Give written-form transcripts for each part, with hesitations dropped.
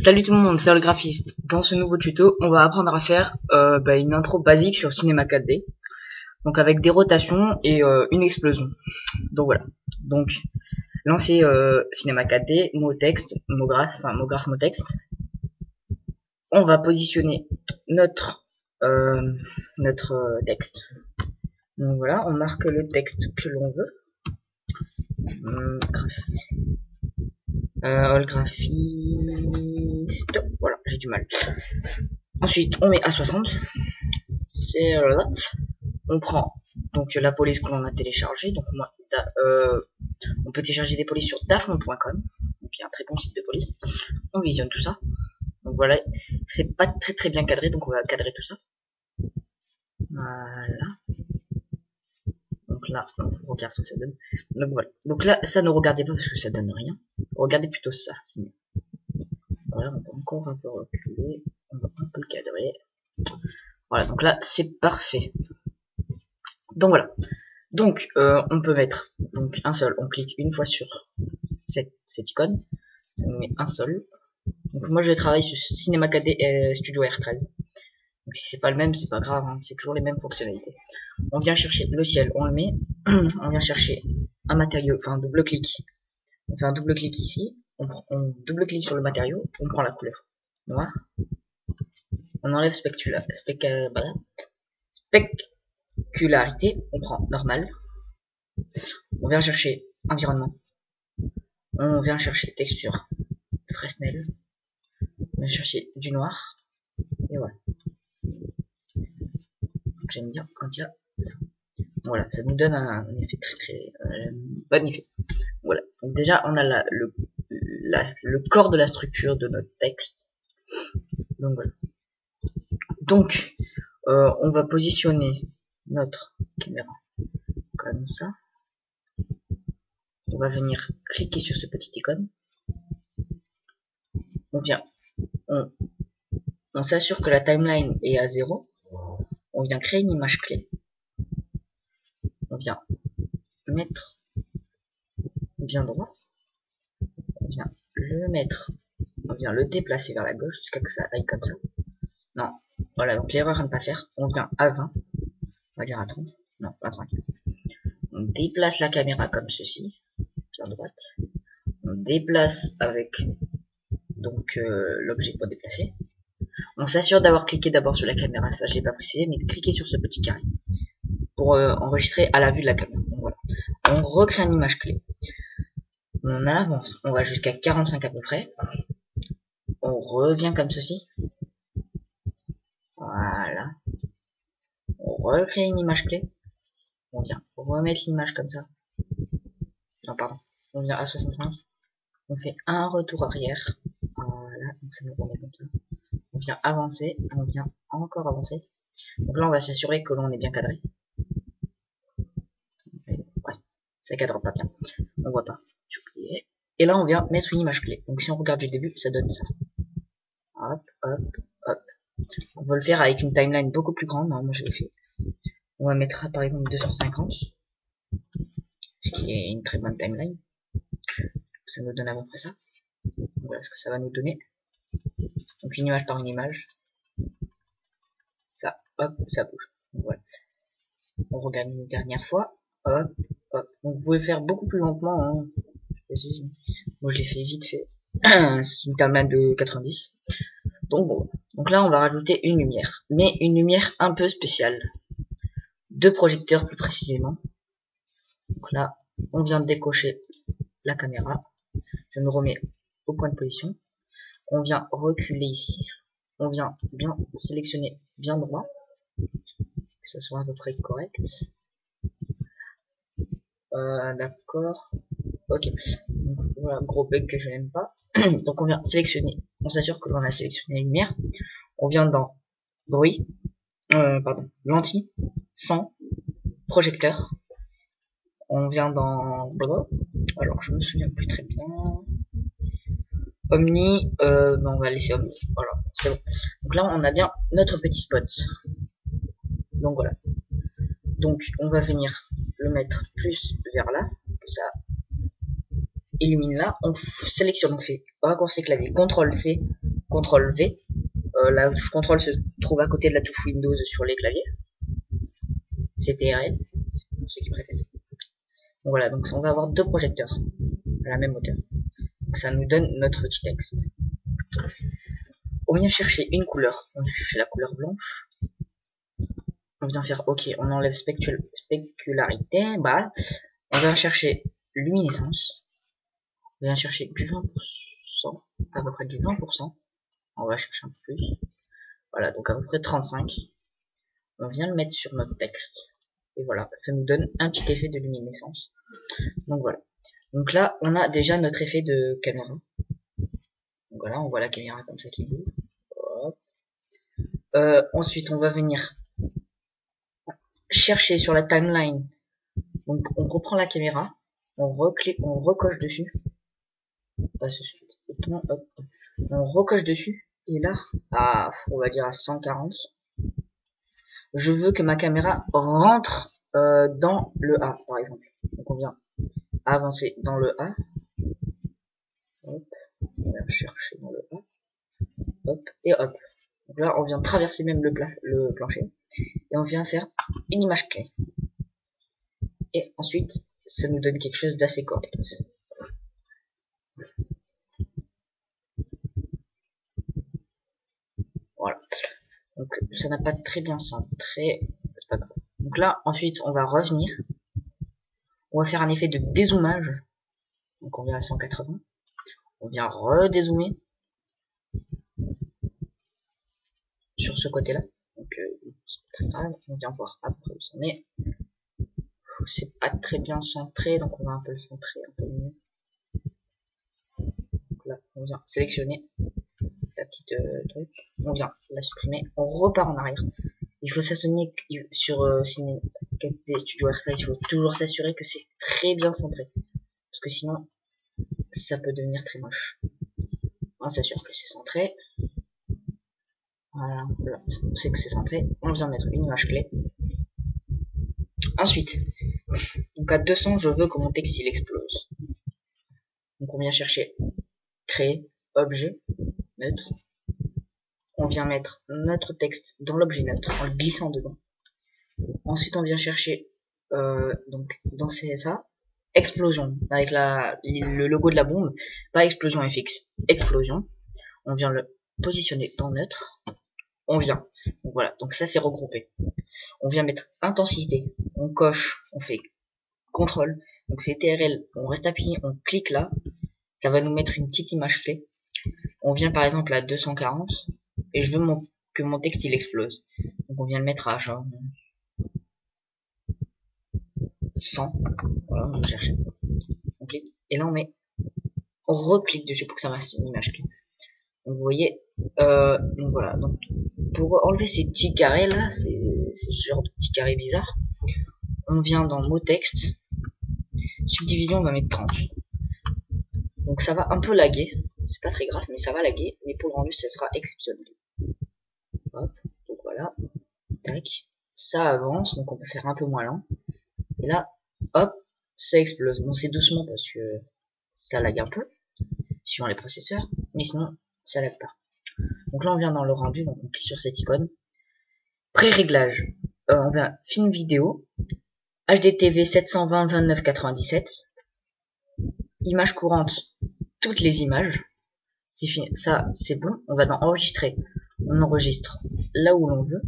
Salut tout le monde, c'est le graphiste. Dans ce nouveau tuto, on va apprendre à faire une intro basique sur Cinema 4D. Donc avec des rotations et une explosion. Donc voilà. Donc lancer Cinema 4D, mot texte, mot graphe, mot texte. On va positionner notre texte. Donc voilà, on marque le texte que l'on veut. All graphiste. Voilà, j'ai du mal. Ensuite, on met à 60. C'est on prend donc la police que l'on a téléchargée. Donc on peut télécharger des polices sur dafmon.com, donc il y a un très bon site de police. On visionne tout ça. Donc voilà, c'est pas très bien cadré, donc on va cadrer tout ça. Voilà. Donc là, on regarde ce que ça donne. Donc voilà. Donc là, ça ne regardez pas parce que ça donne rien. Regardez plutôt ça, c'est mieux. Voilà, on peut encore un peu reculer. On va un peu le cadrer. Voilà, donc là, c'est parfait. Donc voilà. Donc on peut mettre donc un seul. On clique une fois sur cette icône. Ça nous met un seul. Donc moi je travaille sur Cinema 4D et Studio R13. Donc si c'est pas le même, c'est pas grave, hein, c'est toujours les mêmes fonctionnalités. On vient chercher le ciel, on le met. On vient chercher un matériau, enfin un double clic. On fait un double clic ici. On double clic sur le matériau. On prend la couleur noire. On enlève spectacularité. On prend normal. On vient chercher environnement. On vient chercher texture Fresnel. On vient chercher du noir. Et voilà. J'aime bien quand il y a ça. Voilà, ça nous donne un effet très bon effet. Voilà. Donc déjà, on a le corps de la structure de notre texte. Donc voilà. Donc, on va positionner notre caméra comme ça. On va venir cliquer sur ce petit icône. On s'assure que la timeline est à 0. On vient créer une image clé. On vient mettre bien droit. On vient le mettre. On vient le déplacer vers la gauche jusqu'à ce que ça aille comme ça. Non. Voilà, donc l'erreur à ne pas faire. On vient à 20. On va dire à 30. Non, pas 30. On déplace la caméra comme ceci. Bien droite. On déplace avec donc l'objet pour déplacer. On s'assure d'avoir cliqué d'abord sur la caméra, ça je l'ai pas précisé, mais cliquez sur ce petit carré pour enregistrer à la vue de la caméra. Donc, voilà. On recrée une image clé. On avance, on va jusqu'à 45 à peu près. On revient comme ceci. Voilà. On recrée une image clé. On vient remettre l'image comme ça. Non, pardon. On vient à 65. On fait un retour arrière. Voilà, donc ça nous remet comme ça. On vient avancer, on vient encore avancer. Donc là, on va s'assurer que l'on est bien cadré. Ouais, ça cadre pas bien. On voit pas. J'ai oublié. Et là, on vient mettre une image clé. Donc si on regarde du début, ça donne ça. Hop, hop, hop. On va le faire avec une timeline beaucoup plus grande. Non, moi, je l'ai fait. On va mettre par exemple 250. Ce qui est une très bonne timeline. Ça nous donne à peu près ça. Donc, voilà ce que ça va nous donner. Donc une image par une image. Ça, hop, ça bouge. Donc, voilà. On regarde une dernière fois. Hop, hop. Donc vous pouvez faire beaucoup plus lentement. Hein. Moi je l'ai fait vite fait. C'est une timeline de 90. Donc bon. Donc là on va rajouter une lumière. Mais une lumière un peu spéciale. 2 projecteurs plus précisément. Donc là, on vient de décocher la caméra. Ça nous remet au point de position. On vient reculer ici. On vient bien sélectionner bien droit. Que ça soit à peu près correct. D'accord. Ok. Donc voilà, gros bug que je n'aime pas. Donc on vient sélectionner. On s'assure que l'on a sélectionné la lumière. On vient dans bruit. Lentille. Son. Projecteur. On vient dans... Alors je me souviens plus très bien. Omni, on va laisser Omni. Voilà, c'est bon. Donc là, on a bien notre petit spot. Donc voilà. Donc on va venir le mettre plus vers là, que ça illumine là. On sélectionne, on fait raccourci clavier, CTRL C CTRL V. La touche CTRL se trouve à côté de la touche Windows sur les claviers. CTRL, pour ceux qui préfèrent. Donc voilà, donc on va avoir deux projecteurs à la même hauteur. Donc ça nous donne notre petit texte. On vient chercher une couleur. On vient chercher la couleur blanche. On vient faire OK, on enlève spécularité. Bah, on vient chercher luminescence. On vient chercher du 20%, à peu près du 20%. On va chercher un peu plus. Voilà, donc à peu près 35. On vient le mettre sur notre texte. Et voilà, ça nous donne un petit effet de luminescence. Donc voilà. Donc là, on a déjà notre effet de caméra. Donc voilà, on voit la caméra comme ça qui bouge. Ensuite, on va venir chercher sur la timeline. Donc on reprend la caméra, on recoche dessus. On recoche dessus. Et là, on va dire à 140. Je veux que ma caméra rentre dans le A, par exemple. Donc on vient avancer dans le A. Hop, on vient chercher dans le A. Hop, et hop. Donc là, on vient traverser même le plancher. Et on vient faire une image clé. Et ensuite, ça nous donne quelque chose d'assez correct. Voilà. Donc ça n'a pas très bien centré. C'est pas grave. Donc là, ensuite, on va revenir. On va faire un effet de dézoomage. Donc on vient à 180. On vient redézoomer sur ce côté-là. Donc c'est pas très grave. On vient voir après où ça en est. C'est pas très bien centré, donc on va un peu le centrer un peu mieux. Donc là, on vient sélectionner la petite truc. On vient la supprimer. On repart en arrière. Il faut s'assurer sur des studios RTX, il faut toujours s'assurer que c'est très bien centré. Parce que sinon, ça peut devenir très moche. On s'assure que c'est centré. Voilà, on sait que c'est centré. On vient mettre une image clé. Ensuite, donc à 200, je veux que mon texte il explose. Donc on vient chercher créer objet neutre. On vient mettre notre texte dans l'objet neutre en le glissant dedans. Ensuite, on vient chercher donc dans CSA explosion avec le logo de la bombe, pas explosion FX, explosion. On vient le positionner dans neutre. On vient. Donc voilà, donc ça c'est regroupé. On vient mettre intensité. On coche, on fait contrôle. Donc c'est TRL, on reste appuyé, on clique là. Ça va nous mettre une petite image clé. On vient par exemple à 240 et je veux que mon texte il explose. Donc on vient le mettre à genre 100. Voilà, on cherche. On clique. Et là on reclique dessus pour que ça reste une image clé. Donc vous voyez, donc voilà. Donc pour enlever ces petits carrés là, ces genre de petits carrés bizarres, on vient dans mot texte, subdivision on va mettre 30. Donc ça va un peu laguer, c'est pas très grave, mais ça va laguer, mais pour le rendu ça sera exceptionnel. Hop, donc voilà, tac, ça avance, donc on peut faire un peu moins lent. Et là, hop, ça explose. Bon, c'est doucement parce que ça lag un peu, suivant les processeurs, mais sinon ça lag pas. Donc là on vient dans le rendu, donc on clique sur cette icône. Pré-réglage, on vient film vidéo, HDTV 720 29 97, image courante, toutes les images, c'est fini, ça c'est bon. On va dans enregistrer, on enregistre là où l'on veut,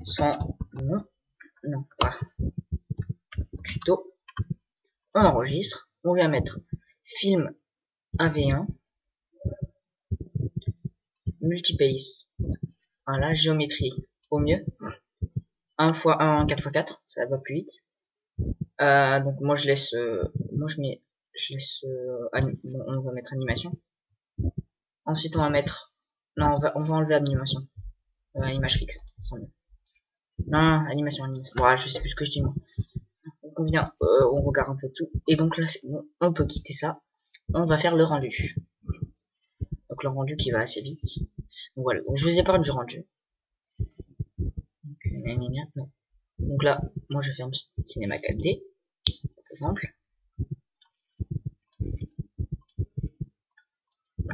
sans non pas tuto, on enregistre, on vient mettre film AV1, multipace, voilà, géométrie au mieux, 1 x 1, 4 x 4, ça va plus vite. Donc moi je laisse, bon, on va mettre animation. Ensuite on va mettre, non on va enlever animation, image fixe, ça mieux. Non, animation. Voilà, je sais plus ce que je dis moi. Donc on vient, on regarde un peu tout, et donc là c'est bon, on peut quitter ça. On va faire le rendu. Donc le rendu qui va assez vite. Donc voilà, donc je vous épargne du rendu. Donc, donc là, moi je ferme Cinéma 4D, par exemple.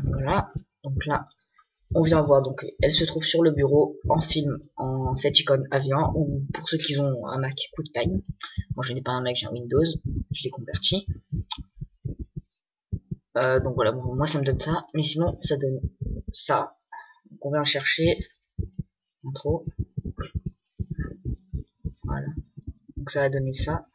Voilà. Donc Donc là, on vient voir, donc elle se trouve sur le bureau en film en cette icône avion, ou pour ceux qui ont un Mac QuickTime. Moi je n'ai pas un Mac, j'ai un Windows, je l'ai converti. Donc voilà, bon, moi ça me donne ça, mais sinon ça donne ça. Donc on vient chercher, intro, voilà, donc ça va donner ça.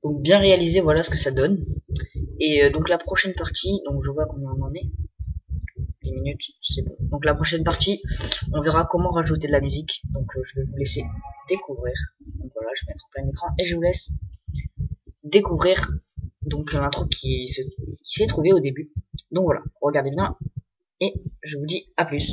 Donc bien réalisé, voilà ce que ça donne. Et donc la prochaine partie, donc je vois combien on en est. 10 minutes, c'est bon. Donc la prochaine partie, on verra comment rajouter de la musique. Donc je vais vous laisser découvrir. Donc voilà, je vais mettre en plein écran et je vous laisse découvrir donc l'intro qui s'est trouvé au début. Donc voilà, regardez bien et je vous dis à plus.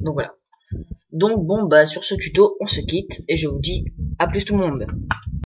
Donc voilà. Donc bon bah sur ce tuto on se quitte et je vous dis à plus tout le monde.